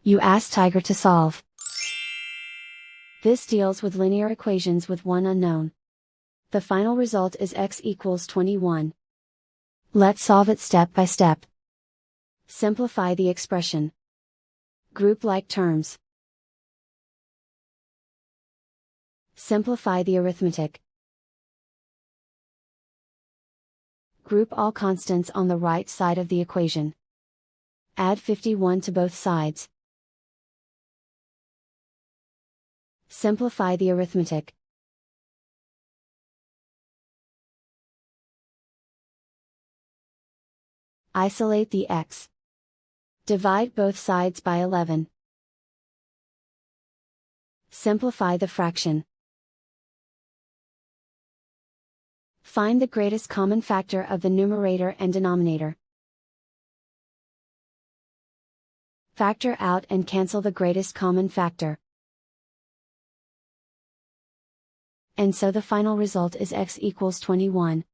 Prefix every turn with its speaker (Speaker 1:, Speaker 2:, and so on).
Speaker 1: You ask Tiger to solve. This deals with linear equations with one unknown. The final result is x equals 21. Let's solve it step by step. Simplify the expression. Group like terms. Simplify the arithmetic. Group all constants on the right side of the equation. Add 51 to both sides. Simplify the arithmetic. Isolate the x. Divide both sides by 11. Simplify the fraction. Find the greatest common factor of the numerator and denominator. Factor out and cancel the greatest common factor. And so the final result is x equals 21.